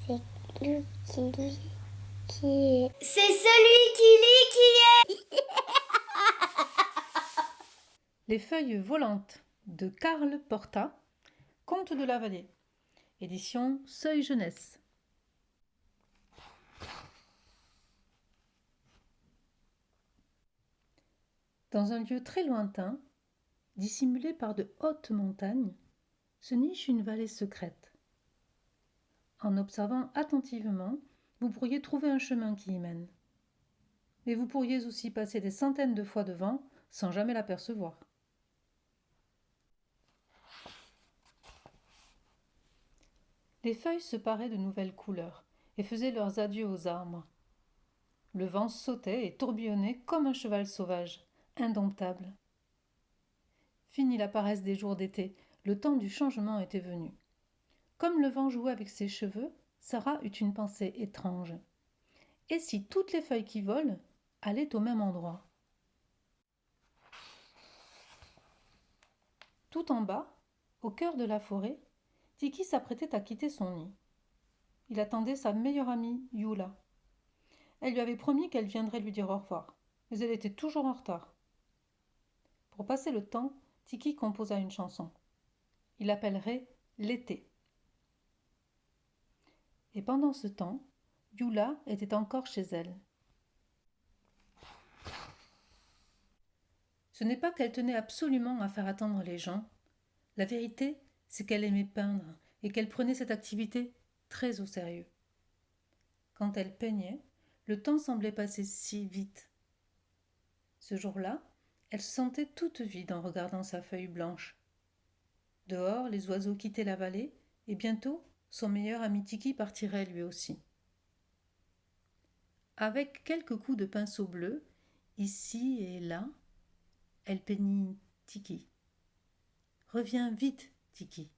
C'est lui qui est. C'est celui qui lit qui est. Les feuilles volantes de Karl Porta, Conte de la Vallée, édition Seuil Jeunesse. Dans un lieu très lointain, dissimulé par de hautes montagnes, se niche une vallée secrète. En observant attentivement, vous pourriez trouver un chemin qui y mène. Mais vous pourriez aussi passer des centaines de fois devant sans jamais l'apercevoir. Les feuilles se paraient de nouvelles couleurs et faisaient leurs adieux aux arbres. Le vent sautait et tourbillonnait comme un cheval sauvage, indomptable. Fini la paresse des jours d'été, le temps du changement était venu. Comme le vent jouait avec ses cheveux, Sarah eut une pensée étrange. Et si toutes les feuilles qui volent allaient au même endroit? Tout en bas, au cœur de la forêt, Tiki s'apprêtait à quitter son nid. Il attendait sa meilleure amie, Yula. Elle lui avait promis qu'elle viendrait lui dire au revoir, mais elle était toujours en retard. Pour passer le temps, Tiki composa une chanson. Il l'appellerait l'été. Et pendant ce temps, Yula était encore chez elle. Ce n'est pas qu'elle tenait absolument à faire attendre les gens. La vérité, c'est qu'elle aimait peindre et qu'elle prenait cette activité très au sérieux. Quand elle peignait, le temps semblait passer si vite. Ce jour-là, elle se sentait toute vide en regardant sa feuille blanche. Dehors, les oiseaux quittaient la vallée et bientôt, son meilleur ami Tiki partirait lui aussi. Avec quelques coups de pinceau bleu, ici et là, elle peignit Tiki. Reviens vite, Tiki.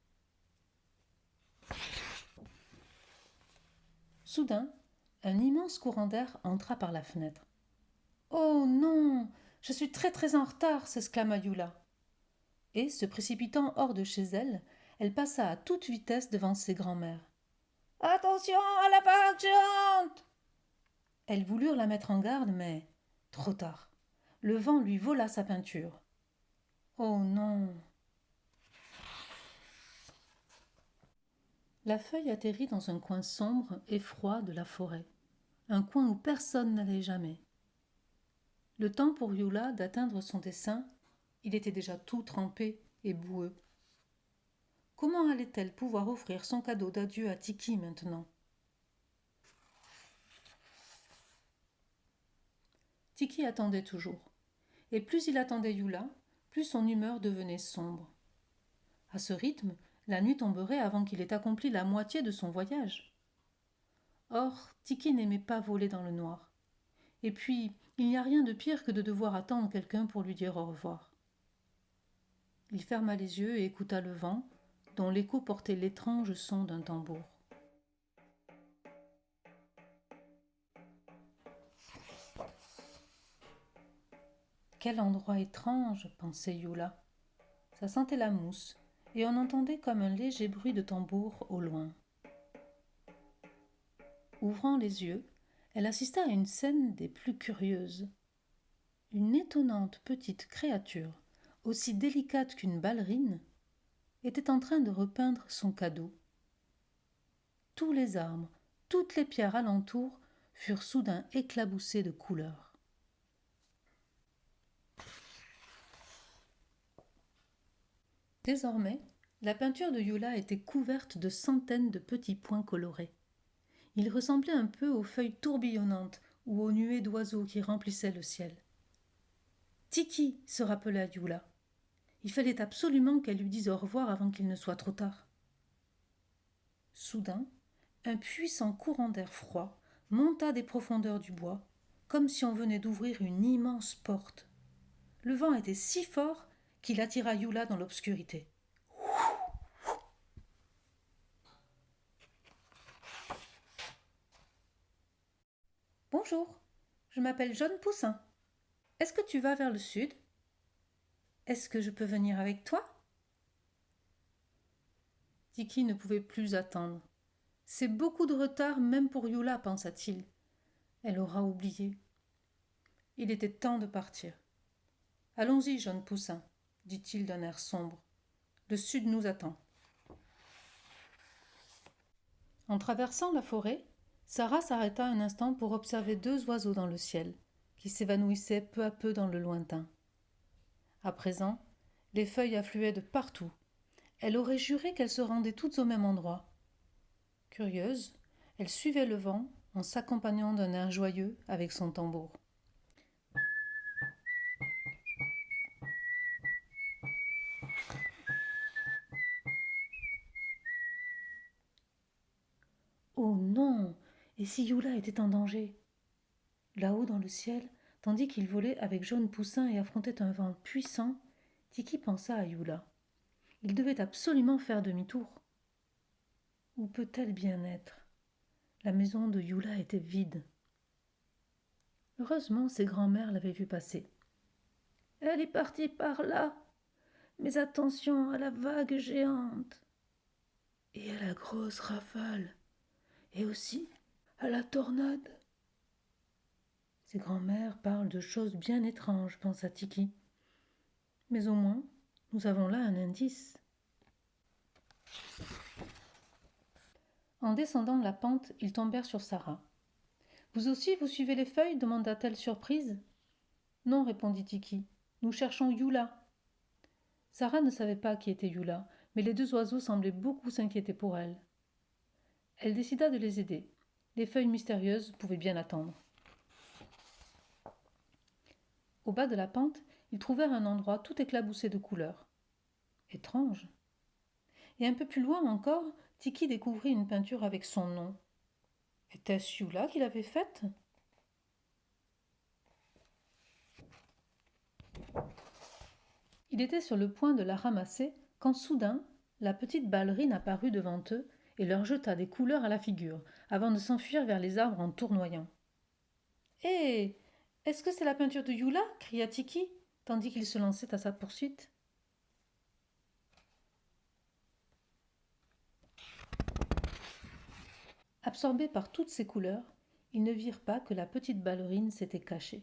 Soudain, un immense courant d'air entra par la fenêtre. Oh non, je suis très en retard, s'exclama Yula. Et, se précipitant hors de chez elle, elle passa à toute vitesse devant ses grands-mères. Attention à la vague géante! Elles voulurent la mettre en garde, mais trop tard. Le vent lui vola sa peinture. Oh non! La feuille atterrit dans un coin sombre et froid de la forêt, un coin où personne n'allait jamais. Le temps pour Yula d'atteindre son dessin, il était déjà tout trempé et boueux. Comment allait-elle pouvoir offrir son cadeau d'adieu à Tiki maintenant? Tiki attendait toujours, et plus il attendait Yula, plus son humeur devenait sombre. À ce rythme, la nuit tomberait avant qu'il ait accompli la moitié de son voyage. Or, Tiki n'aimait pas voler dans le noir. Et puis, il n'y a rien de pire que de devoir attendre quelqu'un pour lui dire au revoir. Il ferma les yeux et écouta le vent, dont l'écho portait l'étrange son d'un tambour. Quel endroit étrange, pensait Yula. Ça sentait la mousse, et on entendait comme un léger bruit de tambour au loin. Ouvrant les yeux, elle assista à une scène des plus curieuses. Une étonnante petite créature, aussi délicate qu'une ballerine, était en train de repeindre son cadeau. Tous les arbres, toutes les pierres alentour furent soudain éclaboussées de couleurs. Désormais, la peinture de Yula était couverte de centaines de petits points colorés. Il ressemblait un peu aux feuilles tourbillonnantes ou aux nuées d'oiseaux qui remplissaient le ciel. Tiki, se rappela Yula. Il fallait absolument qu'elle lui dise au revoir avant qu'il ne soit trop tard. Soudain, un puissant courant d'air froid monta des profondeurs du bois, comme si on venait d'ouvrir une immense porte. Le vent était si fort qu'il attira Yula dans l'obscurité. Bonjour, je m'appelle Jaune Poussin. Est-ce que tu vas vers le sud? Est-ce que je peux venir avec toi? Tiki ne pouvait plus attendre. C'est beaucoup de retard même pour Yula, pensa-t-il. Elle aura oublié. Il était temps de partir. Allons-y, jeune poussin, dit-il d'un air sombre. Le sud nous attend. En traversant la forêt, Sarah s'arrêta un instant pour observer deux oiseaux dans le ciel, qui s'évanouissaient peu à peu dans le lointain. À présent, les feuilles affluaient de partout. Elle aurait juré qu'elles se rendaient toutes au même endroit. Curieuse, elle suivait le vent en s'accompagnant d'un air joyeux avec son tambour. Oh non! Et si Yula était en danger? Là-haut dans le ciel, tandis qu'il volait avec Jaune Poussin et affrontait un vent puissant, Tiki pensa à Yula. Il devait absolument faire demi-tour. Où peut-elle bien être? La maison de Yula était vide. Heureusement, ses grands-mères l'avaient vue passer. Elle est partie par là. Mais attention à la vague géante. Et à la grosse rafale. Et aussi à la tornade. Ses grands-mères parlent de choses bien étranges, pensa Tiki. Mais au moins, nous avons là un indice. En descendant la pente, ils tombèrent sur Sarah. Vous aussi, vous suivez les feuilles demanda-t-elle surprise. Non, répondit Tiki. Nous cherchons Yula. Sarah ne savait pas qui était Yula, mais les deux oiseaux semblaient beaucoup s'inquiéter pour elle. Elle décida de les aider. Les feuilles mystérieuses pouvaient bien attendre. Au bas de la pente, ils trouvèrent un endroit tout éclaboussé de couleurs. Étrange. Et un peu plus loin encore, Tiki découvrit une peinture avec son nom. Était-ce Yula qui l'avait faite? Il était sur le point de la ramasser quand soudain, la petite ballerine apparut devant eux et leur jeta des couleurs à la figure, avant de s'enfuir vers les arbres en tournoyant. Hé! Est-ce que c'est la peinture de Yula? Cria Tiki, tandis qu'il se lançait à sa poursuite. Absorbés par toutes ces couleurs, ils ne virent pas que la petite ballerine s'était cachée.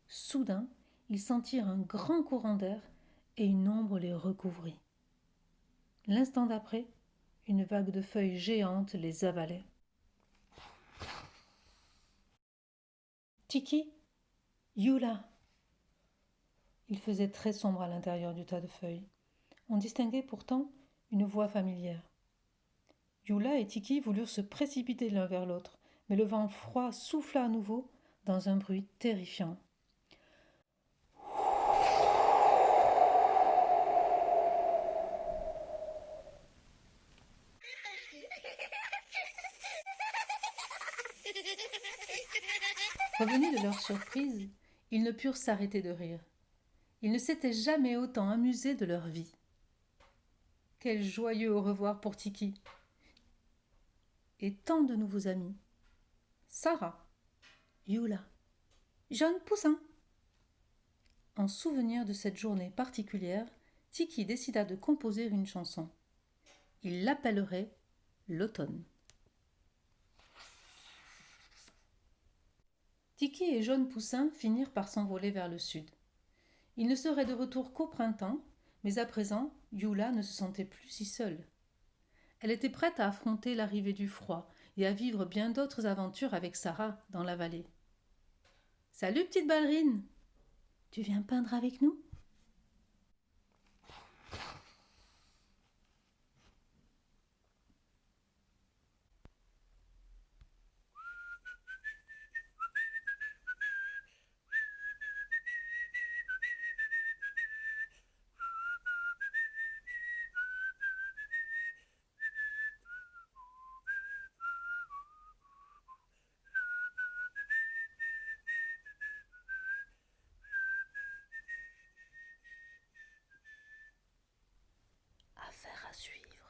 Soudain, ils sentirent un grand courant d'air et une ombre les recouvrit. L'instant d'après, une vague de feuilles géantes les avalait. Tiki, Yula. Il faisait très sombre à l'intérieur du tas de feuilles. On distinguait pourtant une voix familière. Yula et Tiki voulurent se précipiter l'un vers l'autre, mais le vent froid souffla à nouveau dans un bruit terrifiant. Revenus de leur surprise, ils ne purent s'arrêter de rire. Ils ne s'étaient jamais autant amusés de leur vie. Quel joyeux au revoir pour Tiki. Et tant de nouveaux amis. Sarah, Yula, Jaune Poussin. En souvenir de cette journée particulière, Tiki décida de composer une chanson. Il l'appellerait l'automne. Tiki et Jaune Poussin finirent par s'envoler vers le sud. Ils ne seraient de retour qu'au printemps, mais à présent, Yula ne se sentait plus si seule. Elle était prête à affronter l'arrivée du froid et à vivre bien d'autres aventures avec Sarah dans la vallée. « Salut, petite ballerine! Tu viens peindre avec nous ?» Affaire à suivre.